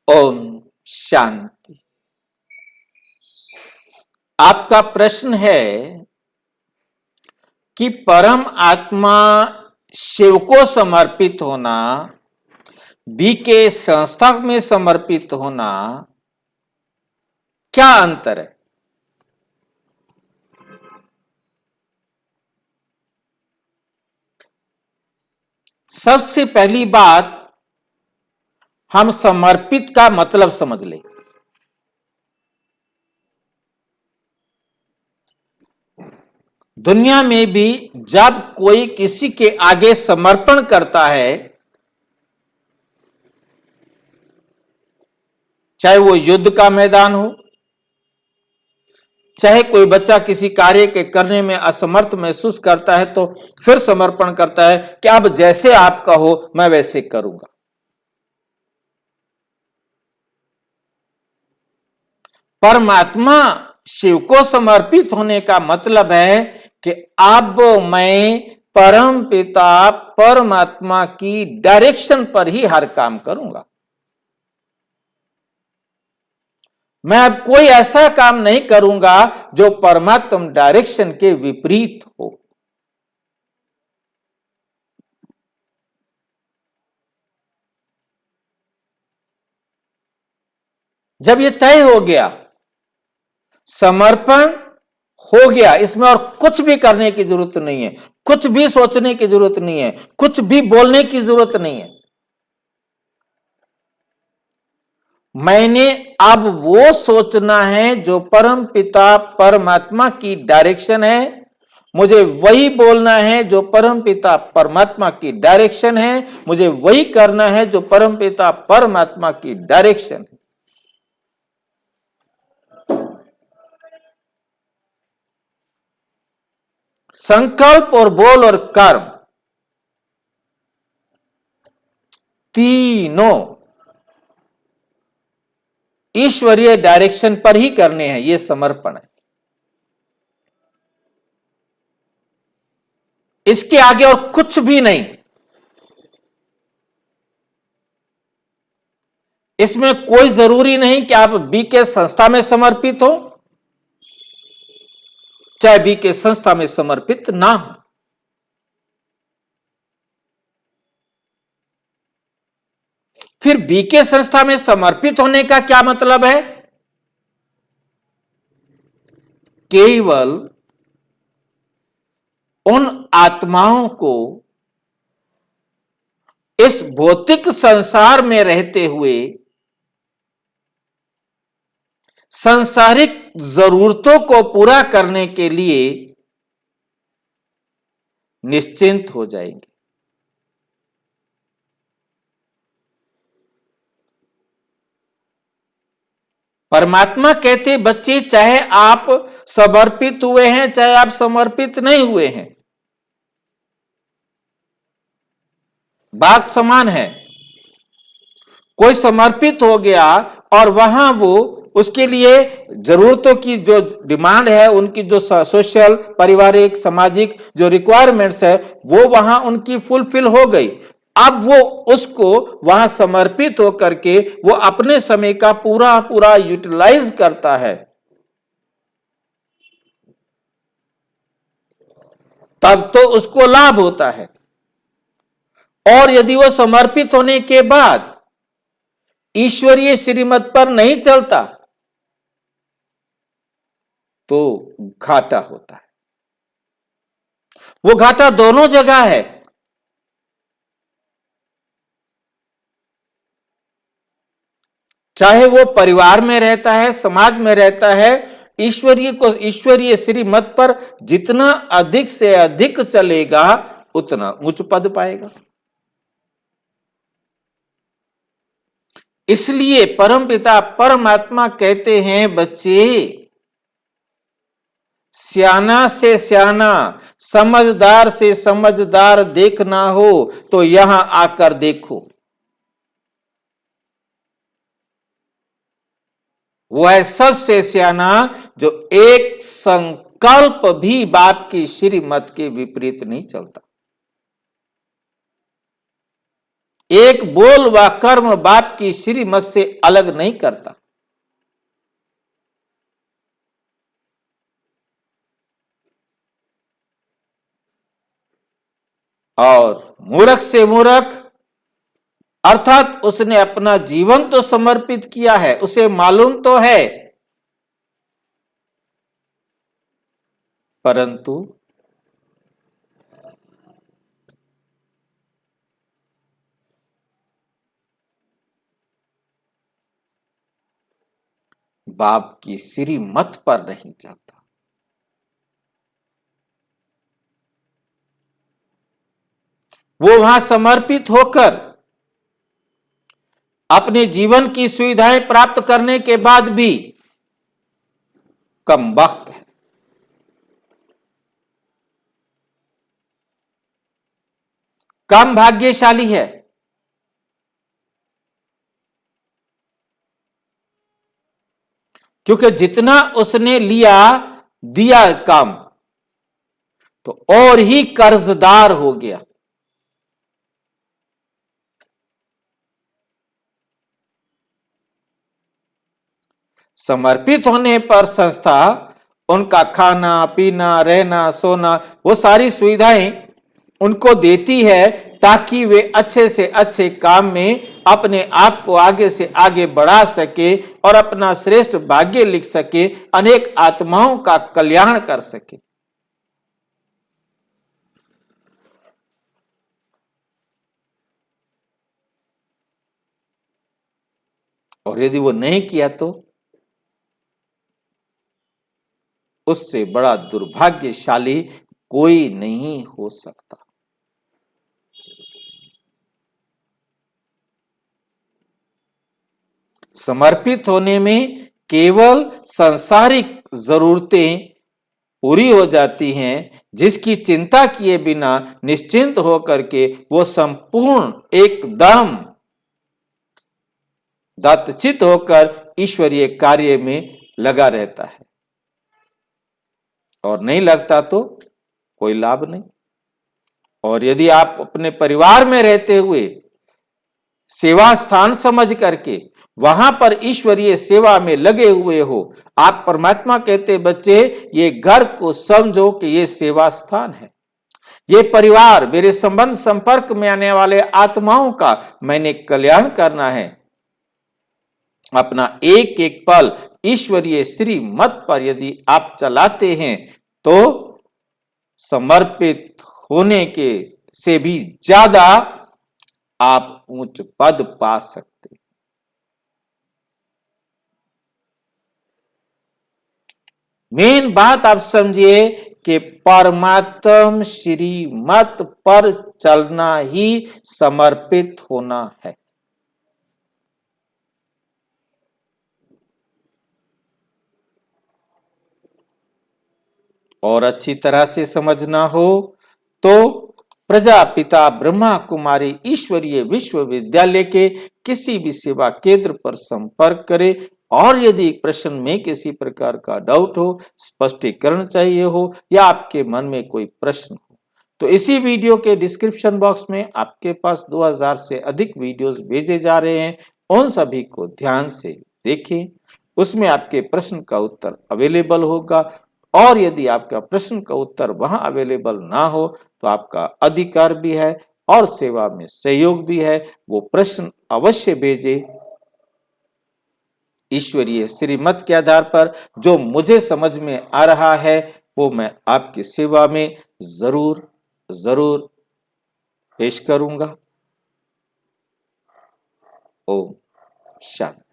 ओम शांति। आपका प्रश्न है कि परम आत्मा शिव को समर्पित होना, बी के संस्था में समर्पित होना, क्या अंतर है? सबसे पहली बात, हम समर्पित का मतलब समझ लें। दुनिया में भी जब कोई किसी के आगे समर्पण करता है, चाहे वो युद्ध का मैदान हो, चाहे कोई बच्चा किसी कार्य के करने में असमर्थ महसूस करता है तो फिर समर्पण करता है कि अब जैसे आप कहो मैं वैसे करूंगा। परमात्मा शिव को समर्पित होने का मतलब है कि अब मैं परम पिता परमात्मा की डायरेक्शन पर ही हर काम करूंगा। मैं अब कोई ऐसा काम नहीं करूंगा जो परमात्मा डायरेक्शन के विपरीत हो। जब यह तय हो गया, समर्पण हो गया, इसमें और कुछ भी करने की जरूरत नहीं है, कुछ भी सोचने की जरूरत नहीं है, कुछ भी बोलने की जरूरत नहीं है। मैंने अब वो सोचना है जो परम पिता परमात्मा की डायरेक्शन है, मुझे वही बोलना है जो परम पिता परमात्मा की डायरेक्शन है, मुझे वही करना है जो परम पिता परमात्मा की डायरेक्शन है। संकल्प और बोल और कर्म तीनों ईश्वरीय डायरेक्शन पर ही करने हैं। यह समर्पण है, इसके आगे और कुछ भी नहीं। इसमें कोई जरूरी नहीं कि आप बी के संस्था में समर्पित हो, चाहे बी के संस्था में समर्पित ना हो। फिर बी के संस्था में समर्पित होने का क्या मतलब है? केवल उन आत्माओं को इस भौतिक संसार में रहते हुए सांसारिक जरूरतों को पूरा करने के लिए निश्चिंत हो जाएंगे। परमात्मा कहते बच्चे, चाहे आप समर्पित हुए हैं चाहे आप समर्पित नहीं हुए हैं, बात समान है। कोई समर्पित हो गया और वहां वो उसके लिए जरूरतों की जो डिमांड है, उनकी जो सोशल पारिवारिक सामाजिक जो रिक्वायरमेंट्स है, वो वहां उनकी फुलफिल हो गई। अब वो उसको वहां समर्पित होकर के वो अपने समय का पूरा पूरा यूटिलाइज करता है, तब तो उसको लाभ होता है। और यदि वो समर्पित होने के बाद ईश्वरीय श्रीमत पर नहीं चलता तो घाटा होता है। वो घाटा दोनों जगह है। चाहे वो परिवार में रहता है, समाज में रहता है, ईश्वरीय श्रीमत पर जितना अधिक से अधिक चलेगा उतना उच्च पद पाएगा। इसलिए परमपिता परमात्मा कहते हैं बच्चे, सियाना से सियाना समझदार से समझदार देखना हो तो यहां आकर देखो। वो है सबसे सियाना जो एक संकल्प भी बाप की श्रीमत के विपरीत नहीं चलता। एक बोल व कर्म बाप की श्रीमत से अलग नहीं करता। और मूर्ख से मूर्ख, अर्थात उसने अपना जीवन तो समर्पित किया है, उसे मालूम तो है, परंतु बाप की श्रीमत पर नहीं चलता। वो वहां समर्पित होकर अपने जीवन की सुविधाएं प्राप्त करने के बाद भी कम वक्त है। कम भाग्यशाली है। क्योंकि जितना उसने लिया दिया कम, तो और ही कर्जदार हो गया। समर्पित होने पर संस्था उनका खाना पीना रहना सोना वो सारी सुविधाएं उनको देती है, ताकि वे अच्छे से अच्छे काम में अपने आप को आगे से आगे बढ़ा सके और अपना श्रेष्ठ भाग्य लिख सके, अनेक आत्माओं का कल्याण कर सके। और यदि वो नहीं किया तो उससे बड़ा दुर्भाग्यशाली कोई नहीं हो सकता। समर्पित होने में केवल सांसारिक जरूरतें पूरी हो जाती हैं, जिसकी चिंता किए बिना निश्चिंत होकर के वो संपूर्ण एकदम दत्तचित होकर ईश्वरीय कार्य में लगा रहता है। और नहीं लगता तो कोई लाभ नहीं। और यदि आप अपने परिवार में रहते हुए सेवा स्थान समझ करके वहां पर ईश्वरीय सेवा में लगे हुए हो, आप परमात्मा कहते बच्चे ये घर को समझो कि ये सेवा स्थान है, ये परिवार, मेरे संबंध संपर्क में आने वाले आत्माओं का मैंने कल्याण करना है। अपना एक एक पल ईश्वरीय श्रीमत पर यदि आप चलाते हैं तो समर्पित होने के से भी ज्यादा आप उच्च पद पा सकते। मेन बात आप समझिए कि परमात्म श्रीमत पर चलना ही समर्पित होना है। और अच्छी तरह से समझना हो तो प्रजापिता ब्रह्मा कुमारी ईश्वरीय विश्वविद्यालय के किसी भी सेवा केंद्र पर संपर्क करें। और यदि प्रश्न में किसी प्रकार का डाउट हो, स्पष्टीकरण चाहिए हो या आपके मन में कोई प्रश्न हो, तो इसी वीडियो के डिस्क्रिप्शन बॉक्स में आपके पास 2000 से अधिक वीडियोस भेजे जा रहे हैं, उन सभी को ध्यान से देखें। उसमें आपके प्रश्न का उत्तर अवेलेबल होगा। और यदि आपका प्रश्न का उत्तर वहां अवेलेबल ना हो तो आपका अधिकार भी है और सेवा में सहयोग भी है, वो प्रश्न अवश्य भेजे। ईश्वरीय श्रीमत के आधार पर जो मुझे समझ में आ रहा है वो मैं आपकी सेवा में जरूर जरूर पेश करूंगा। ओम शांति।